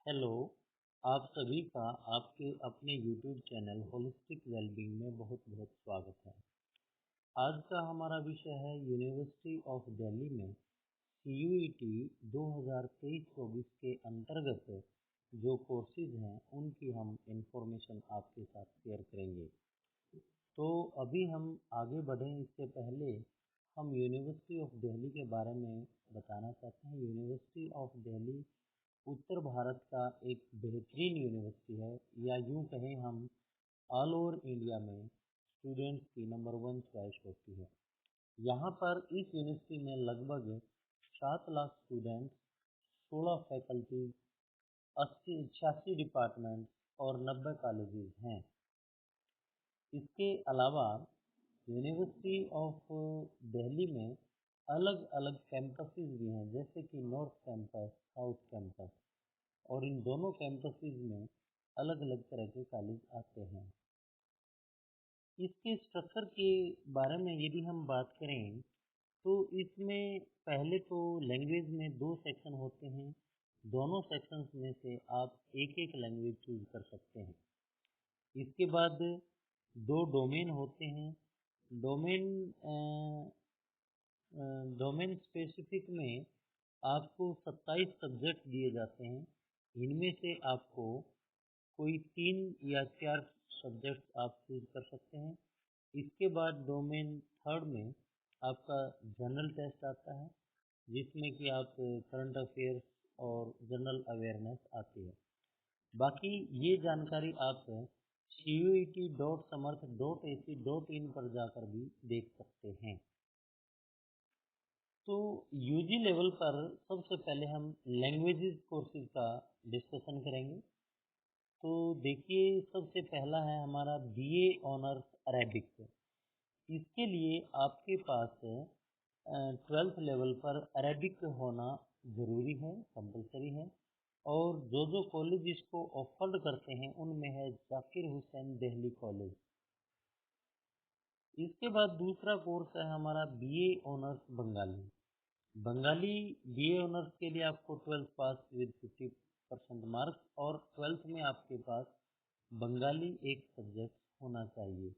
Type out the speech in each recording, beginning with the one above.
Hello, आप सभी का आपके अपने YouTube चैनल होलिस्टिक वेलबींग में बहुत बहुत स्वागत है। आज का हमारा विषय है यूनिवर्सिटी ऑफ दिल्ली में CUET 2023-24 के अंतर्गत जो कोर्सेज हैं उनकी हम इंफॉर्मेशन आपके साथ शेयर करेंगे। तो अभी हम आगे बढ़ें इससे पहले हम यूनिवर्सिटी ऑफ दिल्ली के बारे में बताना चाहते हैं। यूनिवर्सिटी ऑफ दिल्ली उत्तर भारत का एक बेहतरीन यूनिवर्सिटी है, या यूँ कहें हम ऑल ओवर इंडिया में स्टूडेंट्स की नंबर 1 चॉइस होती है। यहाँ पर इस यूनिवर्सिटी में लगभग 7 लाख स्टूडेंट्स, 16 फैकल्टीज, 86 डिपार्टमेंट और 90 कॉलेजेस हैं। इसके अलावा यूनिवर्सिटी ऑफ दिल्ली में अलग अलग कैंपसेस भी हैं, जैसे कि नॉर्थ कैंपस, साउथ कैंपस, और इन दोनों कैंपसेस में अलग अलग तरह के कॉलेज आते हैं। इसके स्ट्रक्चर के बारे में यदि हम बात करें तो इसमें पहले तो लैंग्वेज में 2 सेक्शन होते हैं। दोनों सेक्शंस में से आप एक एक लैंग्वेज चूज कर सकते हैं। इसके बाद 2 डोमेन होते हैं। डोमेन डोमेन स्पेसिफिक में आपको 27 सब्जेक्ट दिए जाते हैं। इनमें से आपको कोई 3 या 4 सब्जेक्ट आप चूज कर सकते हैं। इसके बाद डोमेन थर्ड में आपका जनरल टेस्ट आता है, जिसमें कि आप करंट अफेयर्स और जनरल अवेयरनेस आती है। बाकी ये जानकारी आप cuet.samarth.ac.in पर जाकर भी देख सकते हैं। तो यूजी लेवल पर सबसे पहले हम लैंग्वेजेस कोर्सेज का डिस्कशन करेंगे। तो देखिए, सबसे पहला है हमारा BA ऑनर्स अरेबिक। इसके लिए आपके पास 12th लेवल पर अरेबिक होना ज़रूरी है, कंपलसरी है। और जो कॉलेज इसको ऑफर्ड करते हैं उनमें है जाकिर हुसैन दिल्ली कॉलेज। इसके बाद दूसरा कोर्स है हमारा BA honours Bengali. Bengali BA honours के लिए आपको 12th पास विद 50% मार्क्स, और 12th में आपके पास बंगाली एक सब्जेक्ट होना चाहिए।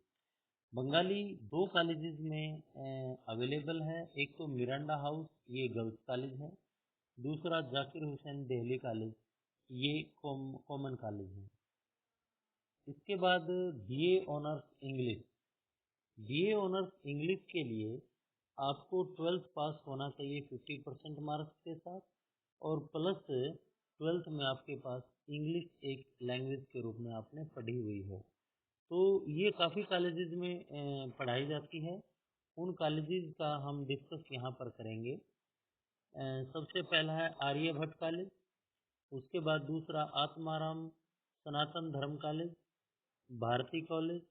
बंगाली 2 कॉलेजेस में अवेलेबल है। एक तो मिरांडा हाउस, ये गर्ल्स कॉलेज है। दूसरा जाकिर हुसैन दिल्ली कॉलेज, ये कॉमन कॉलेज है। इसके बाद BA honours English. BA honours English के लिए आपको 12th पास होना चाहिए 50% मार्क्स के साथ, और प्लस 12th में आपके पास इंग्लिश एक लैंग्वेज के रूप में आपने पढ़ी हुई हो। तो ये काफ़ी कॉलेजेस में पढ़ाई जाती है। उन कॉलेजेस का हम डिस्कस यहाँ पर करेंगे। सबसे पहला है आर्यभट्ट कॉलेज। उसके बाद दूसरा Atma Ram Sanatan Dharma college, Bharati college,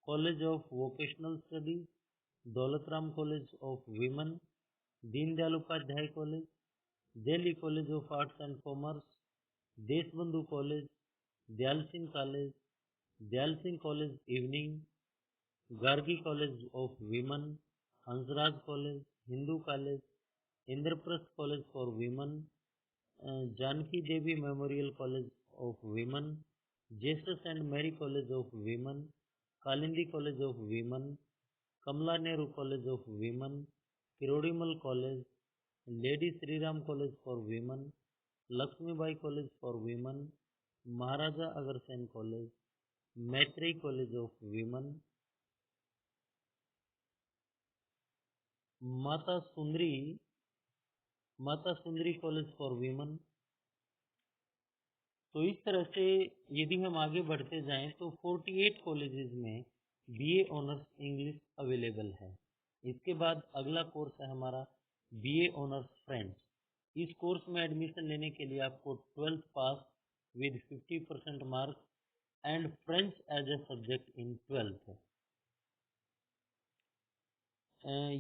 college of vocational studies, Daulat Ram college of women, Deen Dayal Upadhyaya college, Delhi college of arts and commerce, Deshbandhu college, Dyal Singh college, Dyal Singh college evening, Gargi college of women, Hansraj college, Hindu college, Indraprastha college for women, Janki Devi memorial college of women, Jesus and Mary college of women, Kalindi college of women, Kamala Nehru college of women, Kirori Mal college, lady Shriram college for women, Lakshmibai college for women, Maharaja Agrasen college, Maitreyi college of women, Mata Sundari college for women. तो इस तरह से यदि हम आगे बढ़ते जाएं तो 48 कॉलेजेस में BA ऑनर्स इंग्लिश अवेलेबल है। इसके बाद अगला कोर्स है हमारा BA ऑनर्स फ्रेंच। इस कोर्स में एडमिशन लेने के लिए आपको 12th pass with 50% marks and French as a subject in 12th।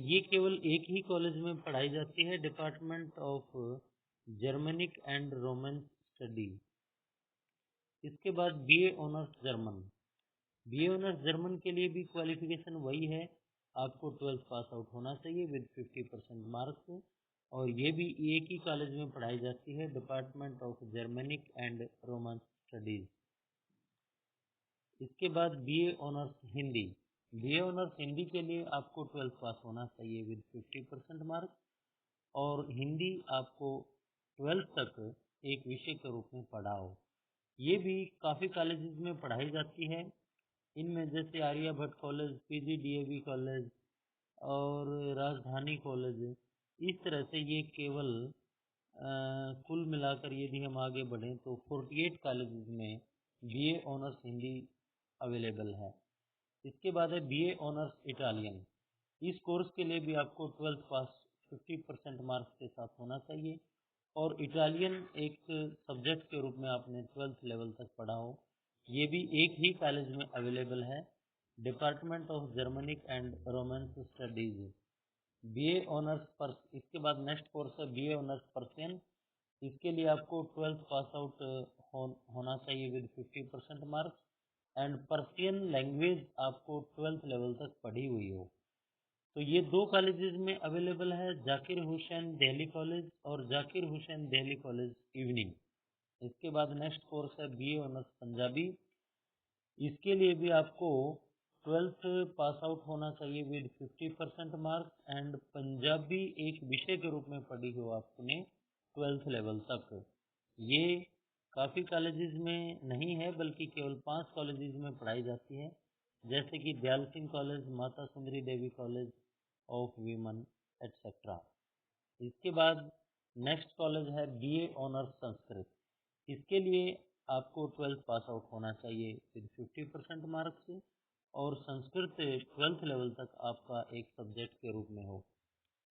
ये केवल एक ही कॉलेज में पढ़ाई जाती है, department of Germanic and Roman study. इसके बाद BA honours German. BA honours German के लिए भी क्वालिफिकेशन वही है, आपको 12th पास आउट होना चाहिए विद 50% मार्क्स, और ये भी एक ही कॉलेज में पढ़ाई जाती है, department of Germanic and Roman studies. इसके बाद BA honours Hindi. BA honours Hindi के लिए आपको 12th पास होना चाहिए विद 50% मार्क्स, और हिंदी आपको 12th तक एक विषय के रूप में पढ़ा हो। ये भी काफ़ी कॉलेजेस में पढ़ाई जाती है। इनमें जैसे आर्यभट्ट कॉलेज, पीजीडीएवी कॉलेज और राजधानी कॉलेज, इस तरह से ये केवल कुल मिलाकर यदि हम आगे बढ़ें तो 48 कॉलेजेस में बीए ऑनर्स हिंदी अवेलेबल है। इसके बाद है बीए ऑनर्स इटालियन। इस कोर्स के लिए भी आपको 12th पास 50% मार्क्स के साथ होना चाहिए, और इटालियन एक सब्जेक्ट के रूप में आपने 12th लेवल तक पढ़ा हो। ये भी एक ही कॉलेज में अवेलेबल है, department of Germanic and romance studies. BA honours purse, इसके बाद नेक्स्ट कोर्स है बीए ऑनर्स पर्सियन। इसके लिए आपको 12th पास आउट होना चाहिए with 50% marks, and Persian language आपको 12th लेवल तक पढ़ी हुई हो। तो ये दो कॉलेजेस में अवेलेबल है, जाकिर हुसैन दिल्ली कॉलेज और जाकिर हुसैन दिल्ली कॉलेज इवनिंग। इसके बाद नेक्स्ट कोर्स है बीए ऑनर्स पंजाबी। इसके लिए भी आपको 12th पास आउट होना चाहिए विद 50% मार्क्स, एंड पंजाबी एक विषय के रूप में पढ़ी हो आपने 12th लेवल तक। ये काफ़ी कॉलेजेस में नहीं है, बल्कि केवल 5 कॉलेजेस में पढ़ाई जाती है, जैसे कि Dayal Singh college, Mata Sundari Devi college of women etcetera. इसके बाद नेक्स्ट कॉलेज है बीए ऑनर्स संस्कृत। इसके लिए आपको 12th पास आउट होना चाहिए विद 50% मार्क्स, और संस्कृत 12th लेवल तक आपका एक सब्जेक्ट के रूप में हो।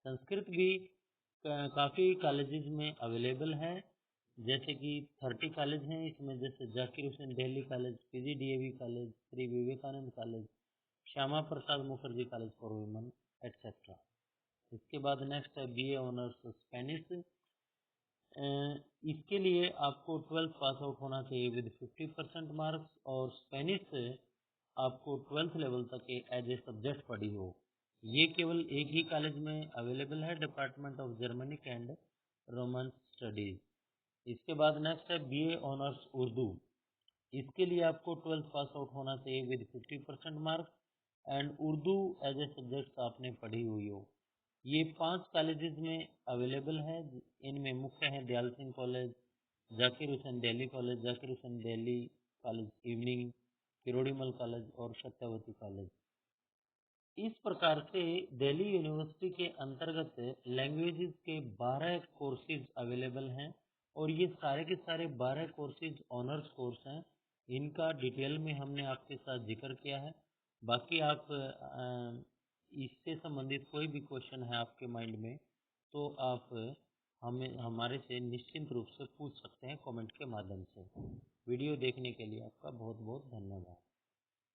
संस्कृत भी काफ़ी कॉलेजेस में अवेलेबल है, जैसे कि 30 कॉलेज हैं इसमें, जैसे Zakir Hussain Delhi college, PGDAV college, Shri Vivekananda college, Shyama Prasad Mukherjee college for women etcetera. इसके बाद नेक्स्ट है बीए ऑनर्स स्पेनिश। इसके लिए आपको 12th पास आउट होना चाहिए विद 50% मार्क्स, और स्पेनिश आपको 12th लेवल तक एज ए सब्जेक्ट पढ़ी हो। ये केवल एक ही कॉलेज में अवेलेबल है, department of Germanic and Roman studies. इसके बाद नेक्स्ट है बीए ऑनर्स उर्दू। इसके लिए आपको 12th पास आउट होना चाहिए with 50% marks, and Urdu as a subject आपने पढ़ी हुई हो। ये 5 कॉलेजेस में अवेलेबल है। इनमें मुख्य हैं Dyal Singh college, Zakir Hussain Delhi college, Zakir Hussain Delhi college evening, Kirori Mal college और सत्यवती कॉलेज। इस प्रकार से दिल्ली यूनिवर्सिटी के अंतर्गत लैंग्वेजेस के 12 कोर्सेज अवेलेबल हैं, और ये सारे के सारे 12 कोर्सेज ऑनर्स कोर्स हैं। इनका डिटेल में हमने आपके साथ जिक्र किया है। बाकी आप इससे संबंधित कोई भी क्वेश्चन है आपके माइंड में, तो आप हमें हमारे से निश्चिंत रूप से पूछ सकते हैं कमेंट के माध्यम से। वीडियो देखने के लिए आपका बहुत बहुत धन्यवाद।